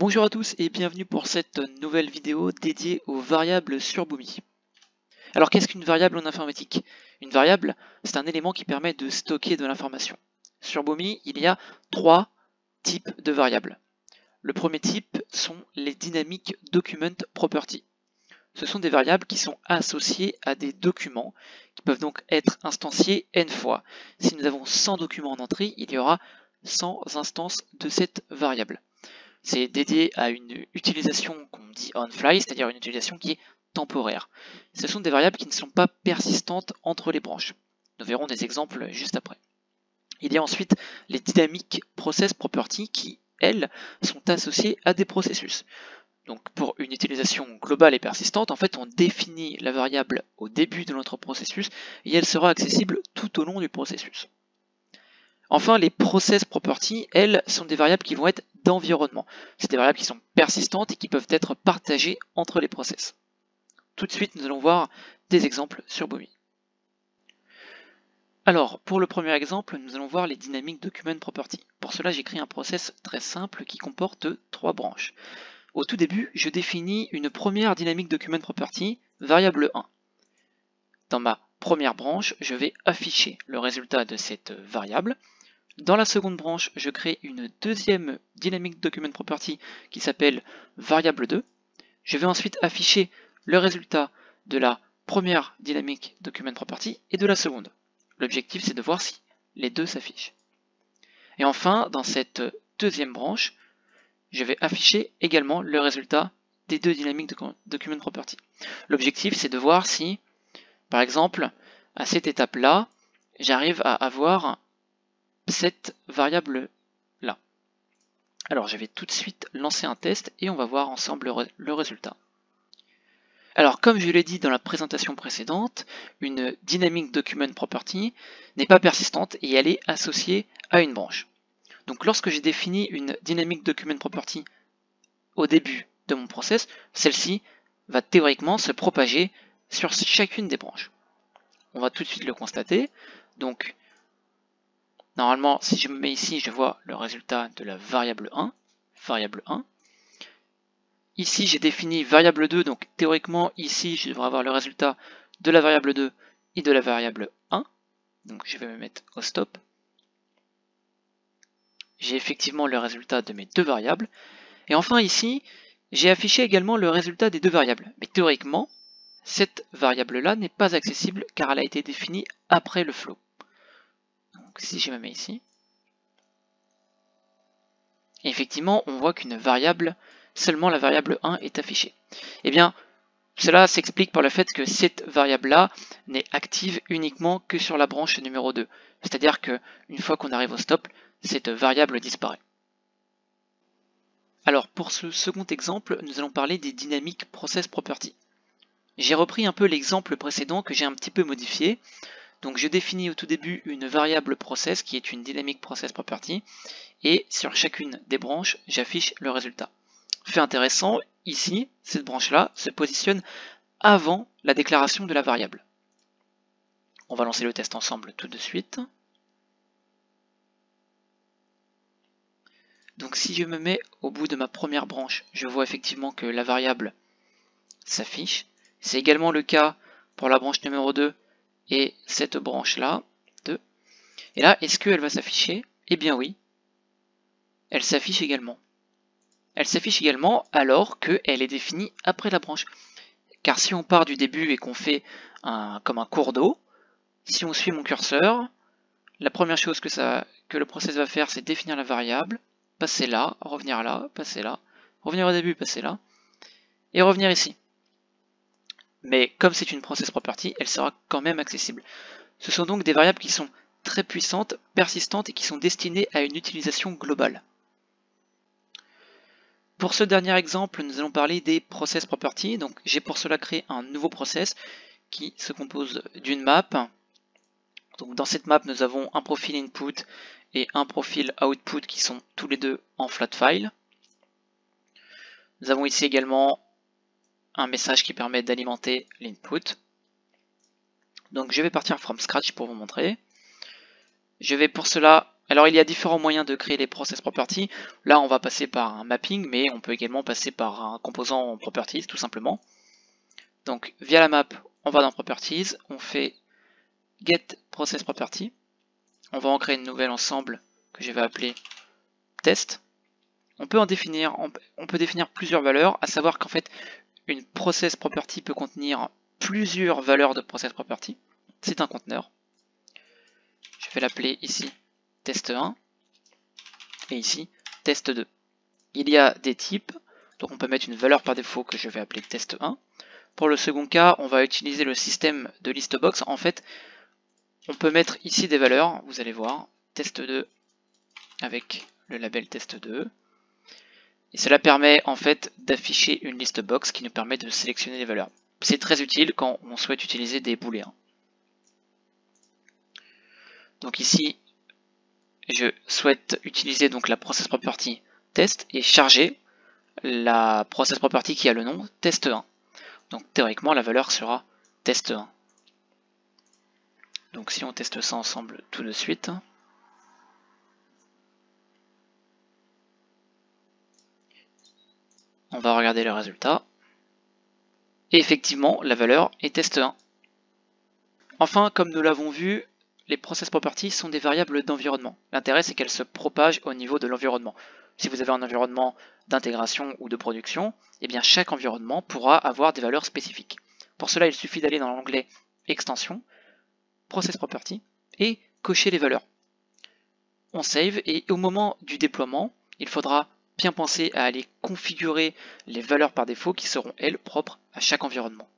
Bonjour à tous et bienvenue pour cette nouvelle vidéo dédiée aux variables sur Boomi. Alors qu'est-ce qu'une variable en informatique? Une variable, c'est un élément qui permet de stocker de l'information. Sur Boomi, il y a trois types de variables. Le premier type sont les Dynamic Document Property. Ce sont des variables qui sont associées à des documents, qui peuvent donc être instanciés n fois. Si nous avons 100 documents en entrée, il y aura 100 instances de cette variable. C'est dédié à une utilisation qu'on dit on-fly, c'est-à-dire une utilisation qui est temporaire. Ce sont des variables qui ne sont pas persistantes entre les branches. Nous verrons des exemples juste après. Il y a ensuite les Dynamic Process Property qui, elles, sont associées à des processus. Donc pour une utilisation globale et persistante, en fait, on définit la variable au début de notre processus et elle sera accessible tout au long du processus. Enfin, les process properties, elles, sont des variables qui vont être d'environnement. C'est des variables qui sont persistantes et qui peuvent être partagées entre les process. Tout de suite, nous allons voir des exemples sur Boomi. Alors, pour le premier exemple, nous allons voir les Dynamic Document Properties. Pour cela, j'ai créé un process très simple qui comporte trois branches. Au tout début, je définis une première Dynamic Document Property, variable 1. Dans ma première branche, je vais afficher le résultat de cette variable. Dans la seconde branche, je crée une deuxième Dynamic Document Property qui s'appelle variable 2. Je vais ensuite afficher le résultat de la première Dynamic Document Property et de la seconde. L'objectif, c'est de voir si les deux s'affichent. Et enfin, dans cette deuxième branche, je vais afficher également le résultat des deux Dynamic Document Property. L'objectif, c'est de voir si, par exemple, à cette étape-là, j'arrive à avoir cette variable-là. Alors je vais tout de suite lancer un test et on va voir ensemble le résultat. Alors comme je l'ai dit dans la présentation précédente, une Dynamic Document Property n'est pas persistante et elle est associée à une branche. Donc lorsque j'ai défini une Dynamic Document Property au début de mon process, celle-ci va théoriquement se propager sur chacune des branches. On va tout de suite le constater. Donc normalement, si je me mets ici, je vois le résultat de la variable 1. Ici, j'ai défini variable 2, donc théoriquement, ici, je devrais avoir le résultat de la variable 2 et de la variable 1. Donc je vais me mettre au stop. J'ai effectivement le résultat de mes deux variables. Et enfin ici, j'ai affiché également le résultat des deux variables. Mais théoriquement, cette variable-là n'est pas accessible car elle a été définie après le flow. Donc si je me mets ici, effectivement, on voit qu'une variable, seulement la variable 1 est affichée. Eh bien, cela s'explique par le fait que cette variable-là n'est active uniquement que sur la branche numéro 2. C'est-à-dire qu'une fois qu'on arrive au stop, cette variable disparaît. Alors, pour ce second exemple, nous allons parler des Dynamic Process Property. J'ai repris un peu l'exemple précédent que j'ai un petit peu modifié. Donc je définis au tout début une variable process qui est une Dynamic Process Property et sur chacune des branches, j'affiche le résultat. Fait intéressant, ici, cette branche-là se positionne avant la déclaration de la variable. On va lancer le test ensemble tout de suite. Donc si je me mets au bout de ma première branche, je vois effectivement que la variable s'affiche. C'est également le cas pour la branche numéro 2 et cette branche-là, 2. Et là, est-ce qu'elle va s'afficher? Eh bien oui, elle s'affiche également. Elle s'affiche également alors qu'elle est définie après la branche. Car si on part du début et qu'on fait comme un cours d'eau, si on suit mon curseur, la première chose que le process va faire, c'est définir la variable, passer là, passer là, revenir au début, passer là, et revenir ici. Mais comme c'est une process property, elle sera quand même accessible. Ce sont donc des variables qui sont très puissantes, persistantes et qui sont destinées à une utilisation globale. Pour ce dernier exemple, nous allons parler des process properties. Donc j'ai pour cela créé un nouveau process qui se compose d'une map. Donc dans cette map, nous avons un profil input et un profil output qui sont tous les deux en flat file. Nous avons ici également un message qui permet d'alimenter l'input. Donc je vais partir from scratch pour vous montrer. Je vais pour cela Alors il y a différents moyens de créer les process properties. Là on va passer par un mapping, mais on peut également passer par un composant properties tout simplement. Donc via la map, on va dans properties, on fait get process property. On va en créer une nouvelle ensemble que je vais appeler test. On peut définir plusieurs valeurs, à savoir qu'en fait une process property peut contenir plusieurs valeurs de process property. C'est un conteneur. Je vais l'appeler ici test1 et ici test2. Il y a des types, donc on peut mettre une valeur par défaut que je vais appeler test1. Pour le second cas, on va utiliser le système de listbox. En fait, on peut mettre ici des valeurs, vous allez voir, test2 avec le label test2. Et cela permet en fait d'afficher une listbox qui nous permet de sélectionner les valeurs. C'est très utile quand on souhaite utiliser des booléens. Donc ici, je souhaite utiliser donc la process property test et charger la process property qui a le nom test1. Donc théoriquement la valeur sera test1. Donc si on teste ça ensemble tout de suite, on va regarder le résultat. Et effectivement la valeur est test1. Enfin, comme nous l'avons vu, les process properties sont des variables d'environnement. L'intérêt c'est qu'elles se propagent au niveau de l'environnement. Si vous avez un environnement d'intégration ou de production, eh bien chaque environnement pourra avoir des valeurs spécifiques. Pour cela, il suffit d'aller dans l'onglet Extension, Process Property et cocher les valeurs. On save et au moment du déploiement, il faudra bien penser à aller configurer les valeurs par défaut qui seront elles propres à chaque environnement.